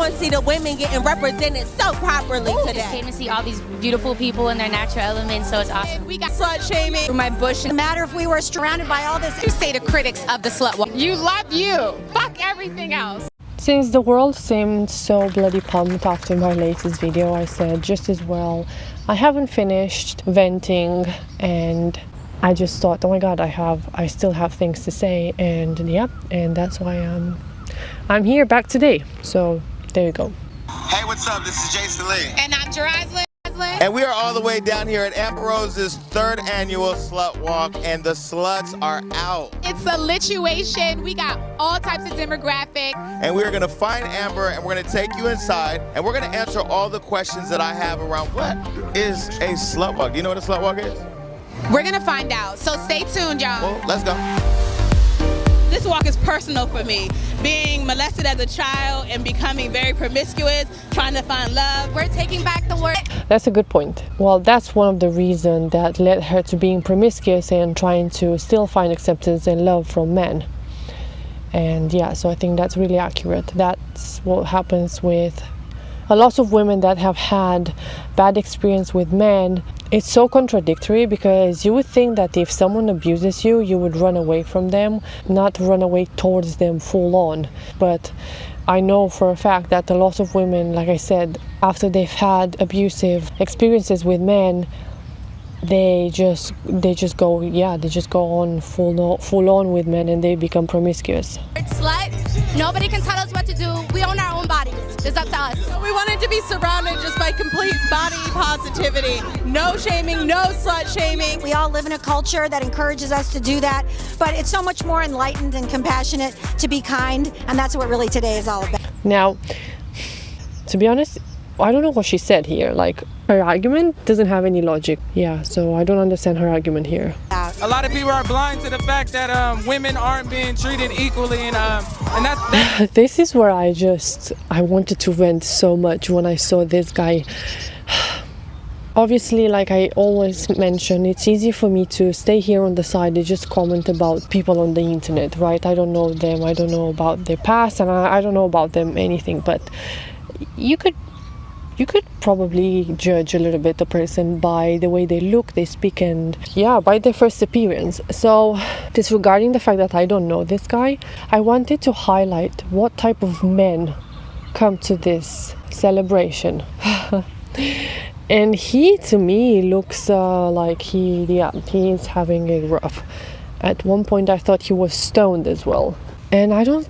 going to see the women getting represented so properly today. Just came to see all these beautiful people in their natural elements, so it's awesome. We got slut shaming through my bush. No matter if we were surrounded by all this. You say the critics of the slut walk. You love you. Fuck everything else. Since the world seemed so bloody pumped after my latest video, I said just as well, I haven't finished venting, and I just thought, oh my god, I still have things to say, and yeah, and that's why I'm here back today. So there you go. Hey, what's up? This is Jason Lee. And I'm Jerizlyn. And we are all the way down here at Amber Rose's 3rd annual Slut Walk, and the sluts are out. It's a lituation. We got all types of demographic. And we're gonna find Amber, and we're gonna take you inside, and we're gonna answer all the questions that I have around what is a slut walk. Do you know what a slut walk is? We're gonna find out, so stay tuned, y'all. Well, let's go. This walk is personal for me. Being molested as a child and becoming very promiscuous, trying to find love. We're taking back the word. That's a good point. Well, that's one of the reasons that led her to being promiscuous and trying to still find acceptance and love from men. And yeah, so I think that's really accurate. That's what happens with a lot of women that have had bad experience with men. It's so contradictory, because you would think that if someone abuses you, you would run away from them, not run away towards them full on. But I know for a fact that a lot of women, like I said, after they've had abusive experiences with men, they just go on full on with men, and they become promiscuous. It's slut. Nobody can tell us what to do. We own our own bodies. It's up to us. We wanted to be surrounded just by complete body positivity. No shaming, no slut shaming. We all live in a culture that encourages us to do that, but it's so much more enlightened and compassionate to be kind, and that's what really today is all about. Now, to be honest, I don't know what she said here. Like, her argument doesn't have any logic. Yeah, so I don't understand her argument here. A lot of people are blind to the fact that women aren't being treated equally, and that's This is where I wanted to vent so much when I saw this guy. Obviously, like I always mention, it's easy for me to stay here on the side and just comment about people on the internet, right? I don't know them, I don't know about their past, and I don't know about them anything, but you could probably judge a little bit a person by the way they look, they speak, and yeah, by their first appearance. So disregarding the fact that I don't know this guy, I wanted to highlight what type of men come to this celebration. And he, to me, looks like he is having a rough. At one point I thought he was stoned as well. And I don't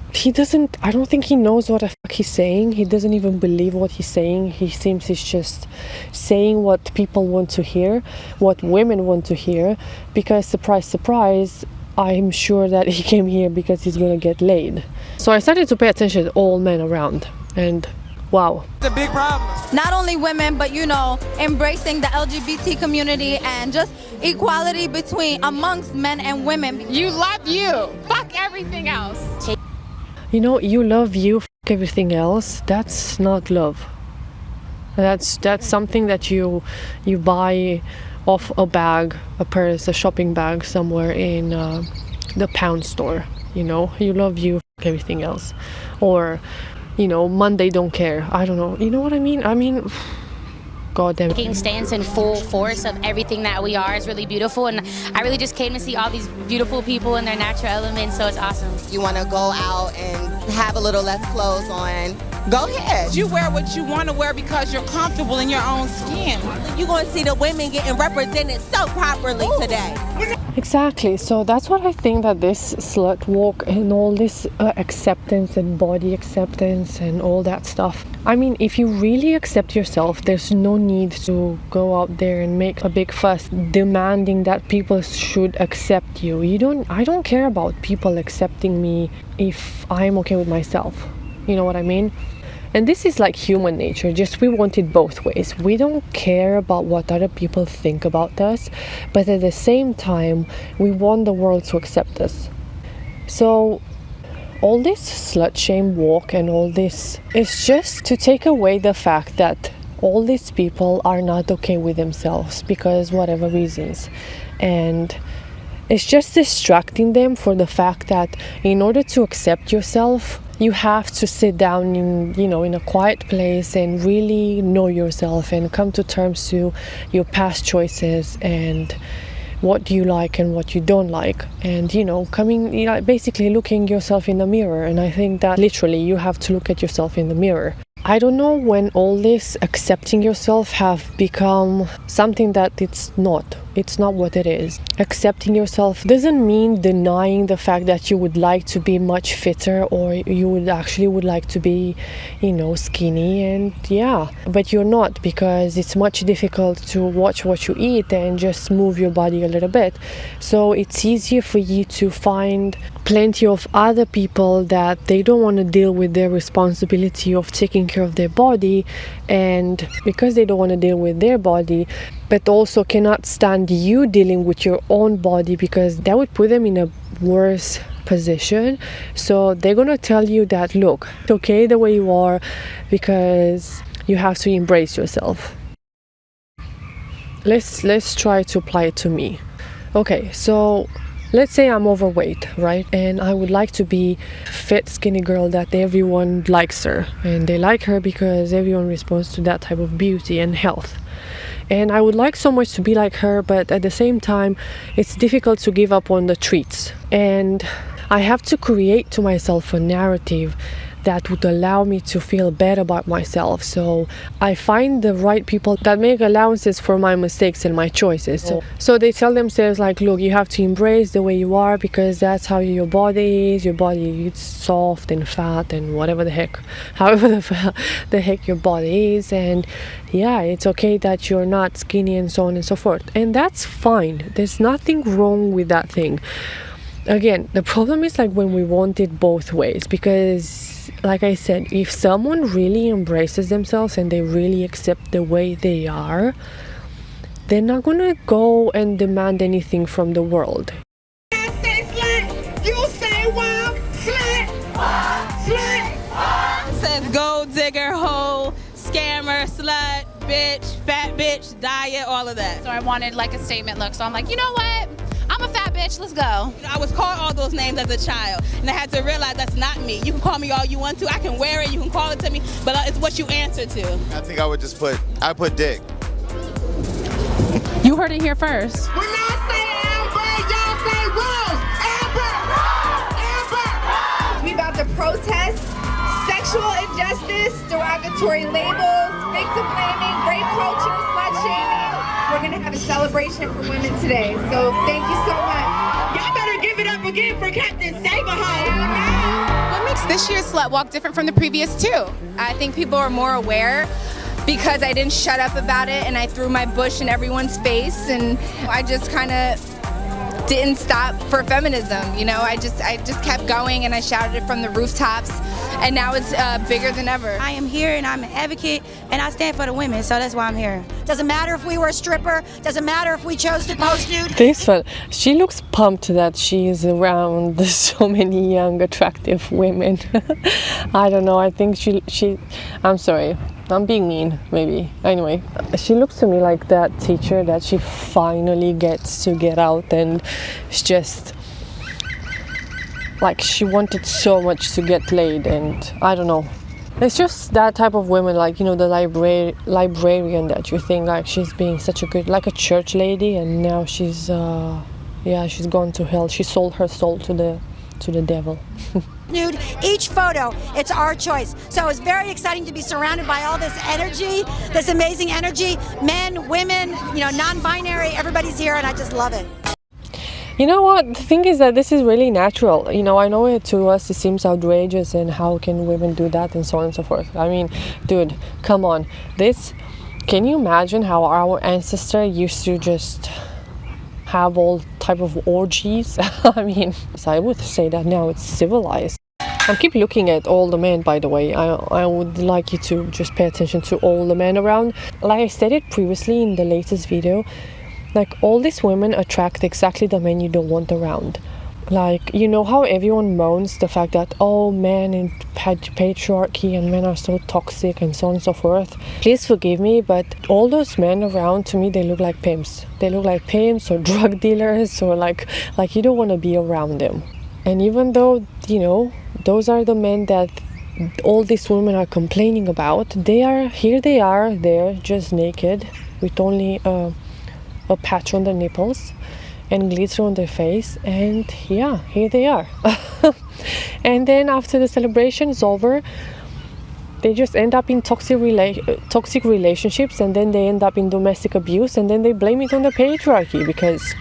think he knows what the fuck he's saying. He doesn't even believe what he's saying. He seems he's just saying what people want to hear, what women want to hear, because surprise, surprise, I'm sure that he came here because he's gonna get laid. So I started to pay attention to all men around, and wow. a big problem. Not only women, but embracing the LGBT community and just equality amongst men and women. You love you. Fuck everything else. You know, you love you, fuck everything else. That's not love. That's something that you buy off a bag, a purse, a shopping bag somewhere in the pound store. You know, you love you, fuck everything else. Or, you know, Monday don't care. I don't know. You know what I mean? I mean, God damn it. Taking stance in full force of everything that we are is really beautiful, and I really just came to see all these beautiful people in their natural elements, so it's awesome. You want to go out and have a little less clothes on, go ahead. You wear what you want to wear because you're comfortable in your own skin. You're going to see the women getting represented so properly today. Exactly. So that's what I think, that this slut walk and all this acceptance and body acceptance and all that stuff. I mean, if you really accept yourself, there's no need to go out there and make a big fuss demanding that people should accept you. I don't care about people accepting me if I'm okay with myself. You know what I mean? And this is like human nature, just we want it both ways. We don't care about what other people think about us, but at the same time, we want the world to accept us. So all this slut shame walk and all this is just to take away the fact that all these people are not okay with themselves because whatever reasons. And it's just distracting them for the fact that in order to accept yourself, you have to sit down in a quiet place and really know yourself and come to terms to your past choices and what you like and what you don't like, and basically looking yourself in the mirror. And I think that literally you have to look at yourself in the mirror. I don't know when all this accepting yourself have become something that it's not what it is. Accepting yourself doesn't mean denying the fact that you would like to be much fitter, or you would like to be, skinny, and but you're not, because it's much difficult to watch what you eat and just move your body a little bit. So it's easier for you to find plenty of other people that they don't want to deal with their responsibility of taking care of their body, and because they don't want to deal with their body, but also cannot stand you dealing with your own body, because that would put them in a worse position. So they're gonna tell you that, look, it's okay the way you are, because you have to embrace yourself. Let's try to apply it to me. Okay, so let's say I'm overweight, right? And I would like to be a fit, skinny girl that everyone likes her, and they like her because everyone responds to that type of beauty and health. And I would like so much to be like her, but at the same time, it's difficult to give up on the treats. And I have to create to myself a narrative that would allow me to feel better about myself. So I find the right people that make allowances for my mistakes and my choices. So they tell themselves like, look, you have to embrace the way you are, because that's how your body is. Your body is soft and fat and whatever the heck, however the heck your body is. And it's okay that you're not skinny and so on and so forth. And that's fine. There's nothing wrong with that thing. Again, the problem is like when we want it both ways, because like I said, if someone really embraces themselves and they really accept the way they are, they're not gonna go and demand anything from the world. I say slut, you say wow, slut. It says gold digger, hoe, scammer, slut, bitch, fat bitch, diet, all of that. So I wanted like a statement look. So I'm like, you know what? I'm a fat bitch, let's go. I was called all those names as a child, and I had to realize that's not me. You can call me all you want to, I can wear it, you can call it to me, but it's what you answer to. I think I would just put dick. You heard it here first. When I say Amber, y'all say Rose. Amber. We about to protest sexual injustice, derogatory labels, victim blaming, rape culture, slut shaming. We're gonna have a celebration for women today, so thank you so much. Y'all better give it up again for Captain Save-A-Hoe. What makes this year's Slut Walk different from the previous two? I think people are more aware because I didn't shut up about it and I threw my bush in everyone's face, and I just kind of didn't stop for feminism. I just kept going, and I shouted it from the rooftops, and now it's bigger than ever. I am here and I'm an advocate and I stand for the women, so that's why I'm here. Doesn't matter if we were a stripper, doesn't matter if we chose to post nude. This one, she looks pumped that she is around so many young, attractive women. I don't know, I think she I'm sorry, I'm being mean, maybe. Anyway, she looks to me like that teacher that she finally gets to get out, and it's just like she wanted so much to get laid, and I don't know. It's just that type of women, like, the librarian that you think like she's being such a good, like a church lady, and now she's she's gone to hell. She sold her soul to the devil. Nude, each photo, it's our choice. So it's very exciting to be surrounded by all this energy, this amazing energy, men, women, non-binary, everybody's here, and I just love it. You know what, the thing is that this is really natural. I know it to us, it seems outrageous, and how can women do that, and so on and so forth. I mean, dude, come on. Can you imagine how our ancestors used to just have all type of orgies? I mean, I would say that now it's civilized. I keep looking at all the men, by the way. I would like you to just pay attention to all the men around. Like I stated previously in the latest video, like all these women attract exactly the men you don't want around. Like, how everyone moans the fact that, oh, men in patriarchy and men are so toxic and so on and so forth. Please forgive me, but all those men around, to me, they look like pimps. They look like pimps or drug dealers, or like you don't want to be around them. And even though, Those are the men that all these women are complaining about. They're just naked with only a patch on their nipples and glitter on their face, and yeah, here they are. And then after the celebration is over, they just end up in toxic relationships, and then they end up in domestic abuse, and then they blame it on the patriarchy because,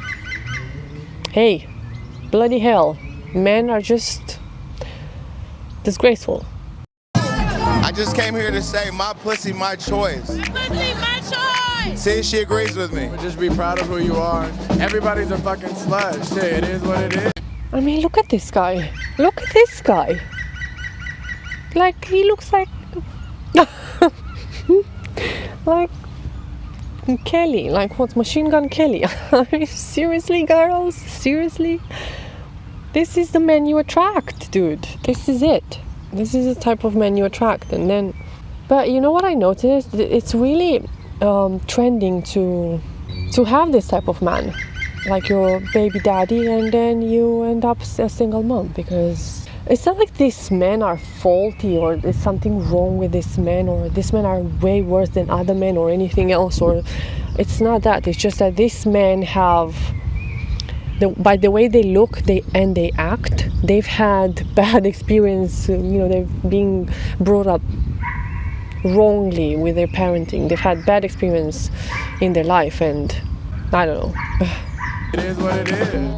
hey, bloody hell, men are just disgraceful. I just came here to say my pussy, my choice. My pussy, my choice. See, she agrees with me. Just be proud of who you are. Everybody's a fucking slut. Shit, it is what it is. I mean, look at this guy. Look at this guy. Like, he looks like like Kelly. Like, what's Machine Gun Kelly? I mean, seriously, girls? Seriously? This is the man you attract, dude. This is it. This is the type of man you attract. And then, but you know what I noticed? It's really trending to have this type of man, like your baby daddy, and then you end up a single mom, because it's not like these men are faulty or there's something wrong with this men, or these men are way worse than other men or anything else, or it's not that. It's just that these men have, by the way they look, they act, they've had bad experience, they've been brought up wrongly with their parenting. They've had bad experience in their life, and I don't know. It is what it is.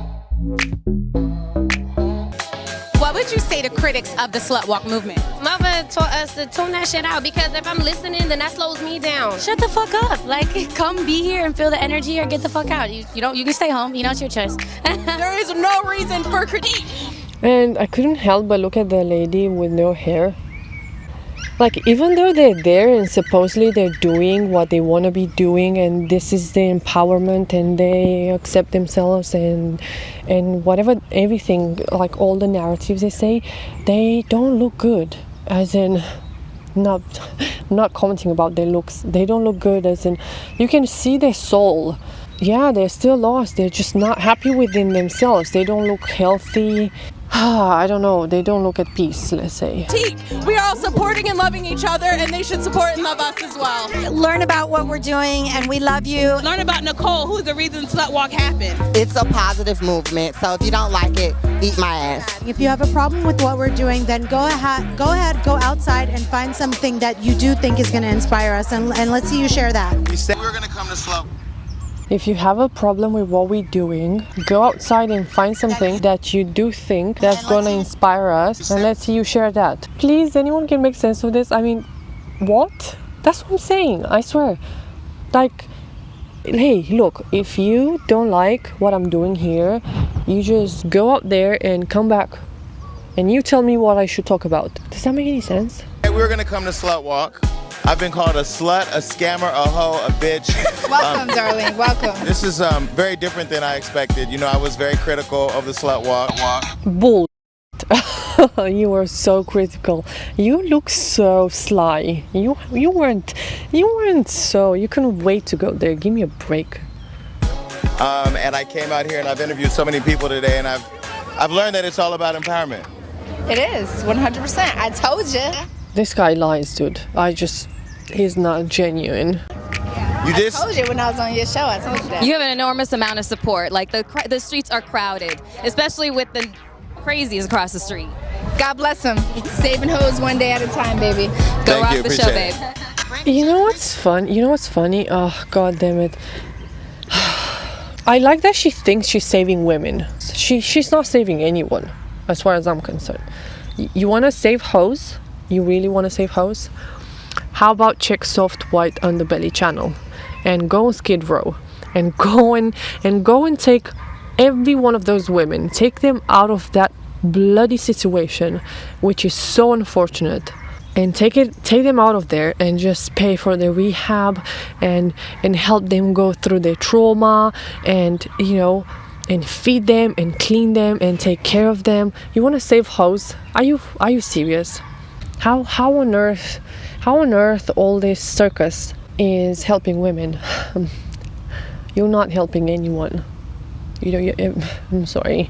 What would you say to critics of the slut walk movement? Mother taught us to tune that shit out, because if I'm listening, then that slows me down. Shut the fuck up. Like, come be here and feel the energy, or get the fuck out. You can stay home. It's your choice. There is no reason for critique. And I couldn't help but look at the lady with no hair. Like, even though they're there and supposedly they're doing what they want to be doing, and this is their empowerment, and they accept themselves and whatever, everything, like all the narratives they say, they don't look good. As in, not commenting about their looks, they don't look good, as in, you can see their soul. Yeah, they're still lost. They're just not happy within themselves. They don't look healthy. I don't know, they don't look at peace, let's say. We are all supporting and loving each other, and they should support and love us as well. Learn about what we're doing, and we love you. Learn about Nicole, who's the reason Slut Walk happened. It's a positive movement, so if you don't like it, eat my ass. If you have a problem with what we're doing, then go ahead, go outside and find something that you do think is going to inspire us, and let's see you share that. We said we were going to come to Slut. If you have a problem with what we're doing, go outside and find something that you do think that's going to inspire us, and let's see you share that. Please, anyone can make sense of this? I mean, what? That's what I'm saying, I swear. Like, hey, look, if you don't like what I'm doing here, you just go out there and come back, and you tell me what I should talk about. Does that make any sense? Hey, we were going to come to Slut Walk. I've been called a slut, a scammer, a hoe, a bitch. Welcome, darling, welcome. This is very different than I expected. I was very critical of the Slut Walk. Bull. You were so critical. You look so sly. You weren't so. You couldn't wait to go there. Give me a break. And I came out here and I've interviewed so many people today, and I've learned that it's all about empowerment. It is, 100%. I told you. This guy lies, dude. He's not genuine. I told you when I was on your show. I told you that. You have an enormous amount of support. Like, the streets are crowded, especially with the crazies across the street. God bless them. Saving hoes one day at a time, baby. Go rock the show, babe. You know what's funny? Oh, god damn it. I like that she thinks she's saving women. She's not saving anyone, as far as I'm concerned. You want to save hoes? You really want to save hoes? How about check Soft White Underbelly channel and go on Skid Row and go and take every one of those women, take them out of that bloody situation, which is so unfortunate, and take them out of there and just pay for their rehab and help them go through their trauma, and and feed them and clean them and take care of them. You want to save hoes? Are you serious? How on earth all this circus is helping women? You're not helping anyone. I'm sorry.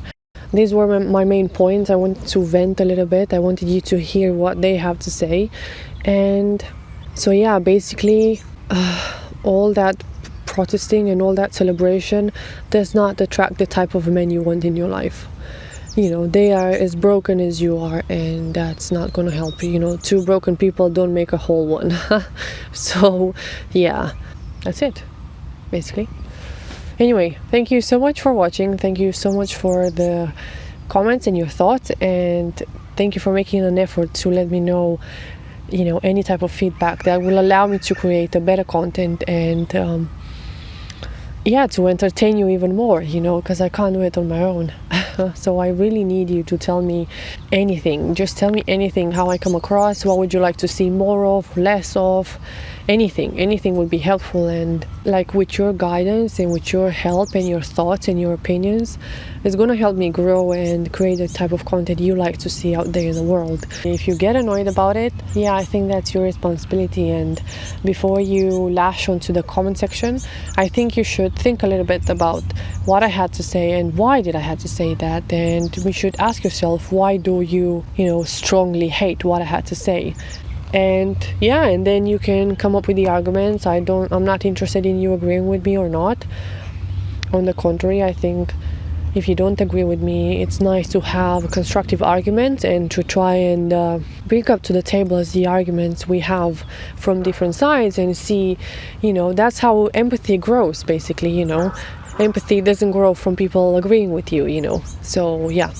these were my main points. I wanted to vent a little bit. I wanted you to hear what they have to say. And so yeah, basically all that protesting and all that celebration does not attract the type of men you want in your life. You know, they are as broken as you are, and that's not going to help you. You know, two broken people don't make a whole one. So yeah, that's it basically. Anyway, thank you so much for watching. Thank you so much for the comments and your thoughts, and thank you for making an effort to let me know, you know, any type of feedback that will allow me to create a better content and yeah, to entertain you even more, you know, because I can't do it on my own. So I really need you to tell me anything. Just tell me anything, how I come across, what would you like to see more of, less of, anything would be helpful. And like with your guidance and with your help and your thoughts and your opinions, it's going to help me grow and create the type of content you like to see out there in the world. If you get annoyed about it, yeah, I think that's your responsibility. And before you lash onto the comment section, I think you should think a little bit about what I had to say and why did I have to say that. And we should ask yourself, why do you know, strongly hate what I had to say? And yeah, and then you can come up with the arguments. I'm not interested in you agreeing with me or not. On the contrary, I think if you don't agree with me, it's nice to have constructive arguments and to try and bring up to the table as the arguments we have from different sides and see, you know, that's how empathy grows basically, you know. Empathy doesn't grow from people agreeing with you, you know. So yeah.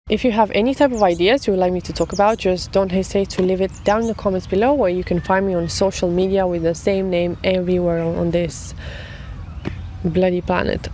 If you have any type of ideas you would like me to talk about, just don't hesitate to leave it down in the comments below, or you can find me on social media with the same name everywhere on this bloody planet.